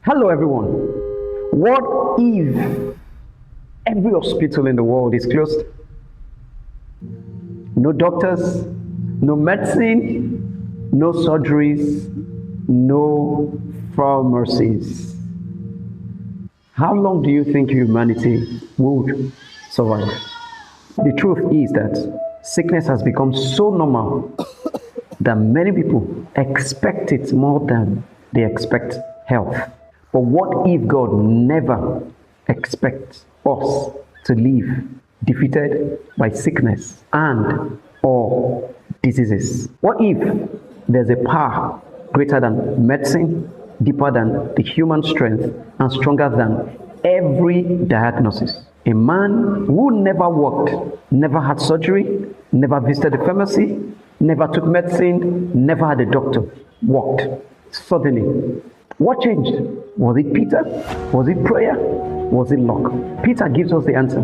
Hello, everyone. What if every hospital in the world is closed? No doctors, no medicine, no surgeries, no pharmacies. How long do you think humanity would survive? The truth is that sickness has become so normal that many people expect it more than they expect health. But what if God never expects us to live defeated by sickness and or diseases? What if there's a power greater than medicine, deeper than the human strength, and stronger than every diagnosis? A man who never worked, never had surgery, never visited the pharmacy, never took medicine, never had a doctor, walked. Suddenly, what changed? Was it Peter? Was it prayer? Was it luck? Peter gives us the answer.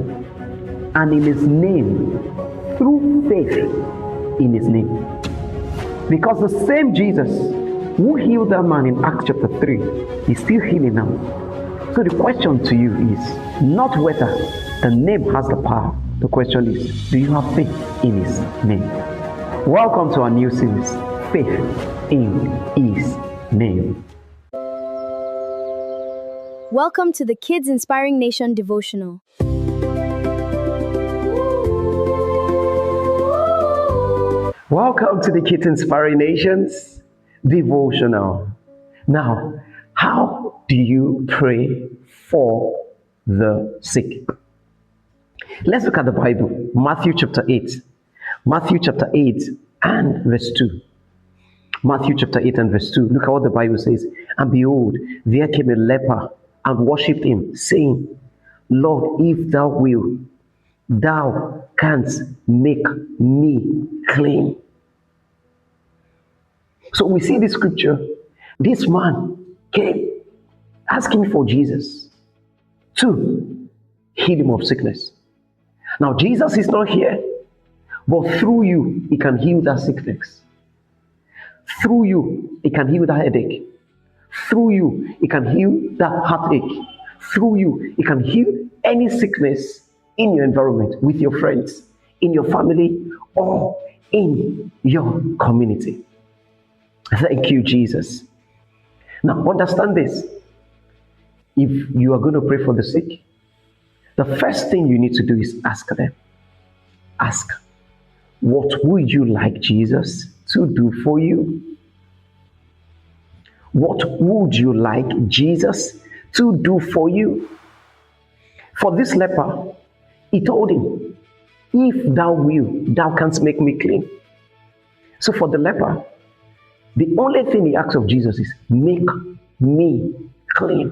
And in his name, through faith in his name. Because the same Jesus who healed that man in Acts chapter 3 is still healing now. So the question to you is not whether the name has the power. The question is, do you have faith in his name? Welcome to our new series, Faith in His Name. Welcome to the Kids Inspiring Nation Devotional. Welcome to the Kids Inspiring Nations Devotional. Now, how do you pray for the sick? Let's look at the Bible, Matthew chapter 8. Matthew chapter 8 and verse 2. Matthew chapter 8 and verse 2. Look at what the Bible says. And behold, there came a leper and worshipped him, saying, Lord, if thou wilt, thou canst make me clean. So we see this scripture. This man came asking for Jesus to heal him of sickness. Now, Jesus is not here, but through you, he can heal that sickness. Through you, he can heal that headache. Through you, he can heal that heartache. Through you, he can heal any sickness in your environment, with your friends, in your family, or in your community. Thank you, Jesus. Now, understand this. If you are going to pray for the sick, the first thing you need to do is ask them. Ask, what would you like Jesus to do for you? What would you like Jesus to do for you? For this leper, he told him, if thou wilt, thou canst make me clean. So for the leper, the only thing he asks of Jesus is, make me clean.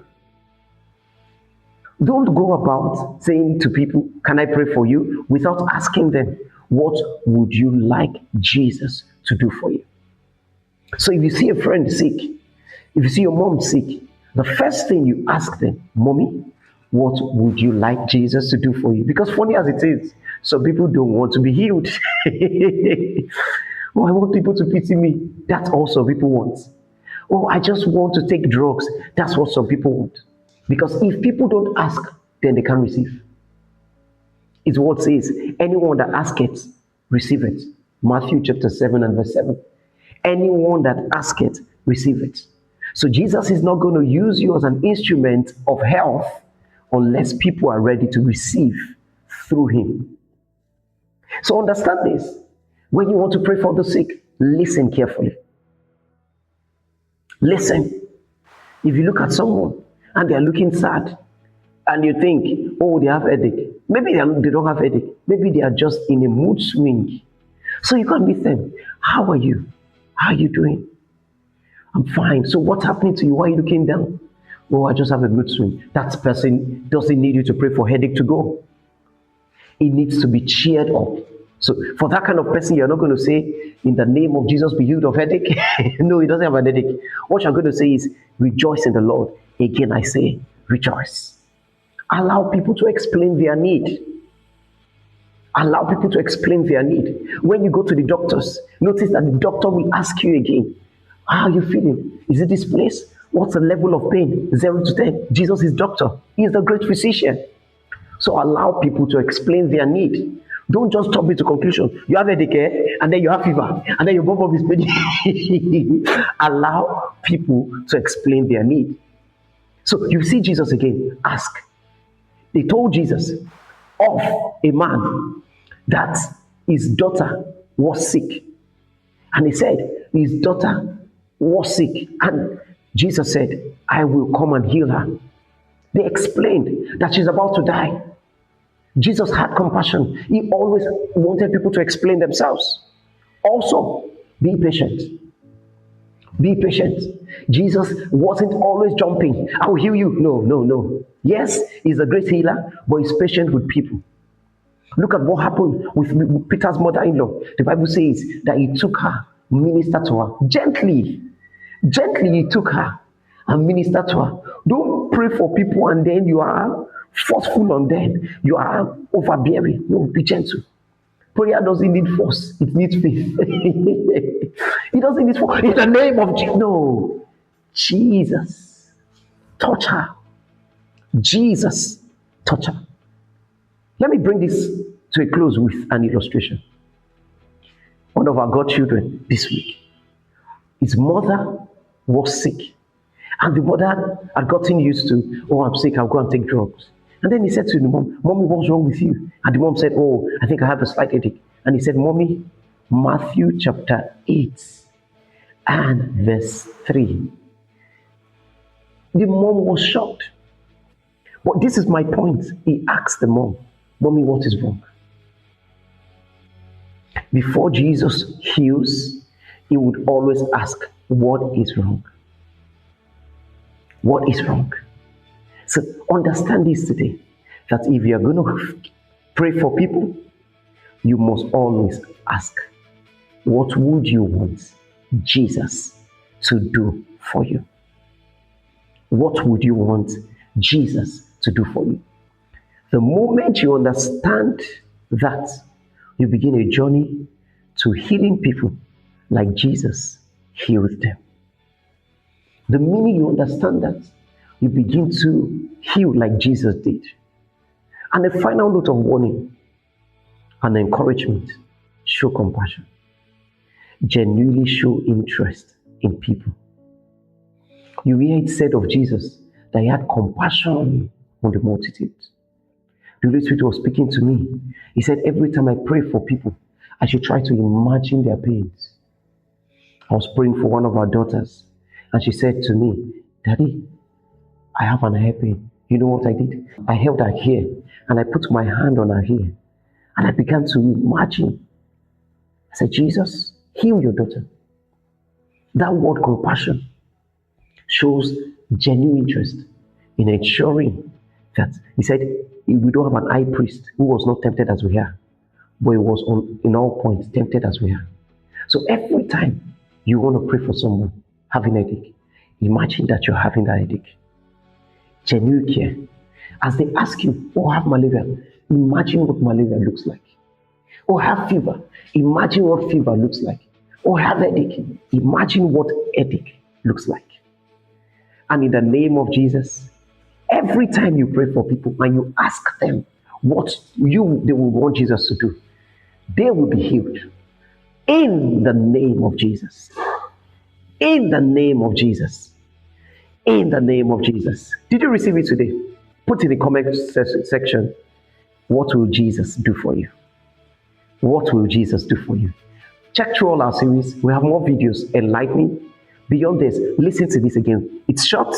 Don't go about saying to people, can I pray for you? Without asking them, what would you like Jesus to do for you? So if you see a friend sick, if you see your mom sick, the first thing you ask them, Mommy, what would you like Jesus to do for you? Because funny as it is, some people don't want to be healed. Oh, I want people to pity me. That's all some people want. Oh, I just want to take drugs. That's what some people want. Because if people don't ask, then they can't receive. It's what says, anyone that asketh, receive it. Matthew chapter 7 and verse 7. Anyone that asketh, receive it. So Jesus is not going to use you as an instrument of health unless people are ready to receive through him. So understand this. When you want to pray for the sick, listen carefully. Listen. If you look at someone and they are looking sad, and you think, oh, they have headache. Maybe they don't have headache. Maybe they are just in a mood swing. So you can't meet them. How are you? How are you doing? I'm fine. So what's happening to you? Why are you looking down? Oh, I just have a mood swing. That person doesn't need you to pray for headache to go. It needs to be cheered up. So for that kind of person, you're not going to say, in the name of Jesus, be healed of headache. No, he doesn't have a headache. What you're going to say is, rejoice in the Lord. Again, I say, rejoice. Allow people to explain their need. Allow people to explain their need. When you go to the doctors, notice that the doctor will ask you again, how are you feeling? Is it this place? What's the level of pain? 0 to 10. Jesus is doctor. He is the great physician. So allow people to explain their need. Don't just jump into conclusion. You have headache, and then you have fever, and then your bum is paining. Allow people to explain their need. So you see Jesus again. Ask. They told Jesus of a man that his daughter was sick. And he said, his daughter was sick. And Jesus said, I will come and heal her. They explained that she's about to die. Jesus had compassion. He always wanted people to explain themselves. Also, be patient. Be patient. Jesus wasn't always jumping. I will heal you. No. Yes, he's a great healer, but he's patient with people. Look at what happened with Peter's mother-in-law. The Bible says that he took her, ministered to her. Gently he took her and ministered to her. Don't pray for people and then you are forceful on them. You are overbearing. No, be gentle. Prayer doesn't need force. It needs faith. It doesn't need force. In the name of Jesus. No. Jesus. Touch her. Jesus. Touch her. Let me bring this to a close with an illustration. One of our godchildren this week. His mother was sick. And the mother had gotten used to, oh, I'm sick, I'll go and take drugs. And then he said to the mom, Mommy, what's wrong with you? And the mom said, oh, I think I have a slight headache. And he said, Mommy, Matthew chapter 8 and verse 3. The mom was shocked. But this is my point. He asked the mom, Mommy, what is wrong? Before Jesus heals, he would always ask, what is wrong? What is wrong? So understand this today, that if you are going to pray for people, you must always ask, what would you want Jesus to do for you? What would you want Jesus to do for you? The moment you understand that, you begin a journey to healing people like Jesus healed them. The minute you understand that, you begin to heal like Jesus did. And a final note of warning and encouragement: show compassion. Genuinely show interest in people. You hear it said of Jesus that he had compassion on the multitudes. The Holy Spirit was speaking to me. He said, every time I pray for people, I should try to imagine their pains. I was praying for one of our daughters, and she said to me, Daddy, I have an hair pain. You know what I did? I held her hair, and I put my hand on her hair, and I began to imagine. I said, Jesus, heal your daughter. That word compassion shows genuine interest in ensuring that, he said, we don't have an high priest who was not tempted as we are, but he was in all points tempted as we are. So every time you want to pray for someone having a headache, imagine that you're having that headache. Genuine care. As they ask you, oh, I have malaria, imagine what malaria looks like. Oh, I have fever, imagine what fever looks like. Oh, I have headache, imagine what headache looks like. And in the name of Jesus, every time you pray for people and you ask them what they will want Jesus to do, they will be healed. In the name of Jesus. In the name of Jesus. In the name of Jesus. Did you receive it today? Put in the comment section, what will Jesus do for you? What will Jesus do for you? Check through all our series. We have more videos enlightening. Beyond this, listen to this again. It's short,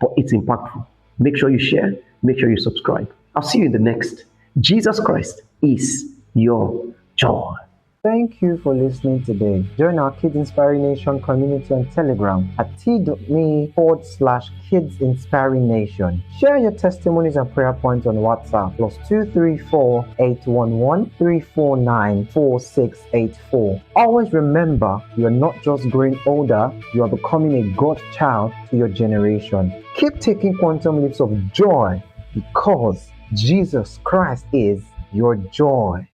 but it's impactful. Make sure you share. Make sure you subscribe. I'll see you in the next. Jesus Christ is your joy. Thank you for listening today. Join our Kids Inspiring Nation community on Telegram at t.me/Kids Inspiring Nation. Share your testimonies and prayer points on WhatsApp +234 811 349 4684. Always remember, you are not just growing older, you are becoming a God child to your generation. Keep taking quantum leaps of joy because Jesus Christ is your joy.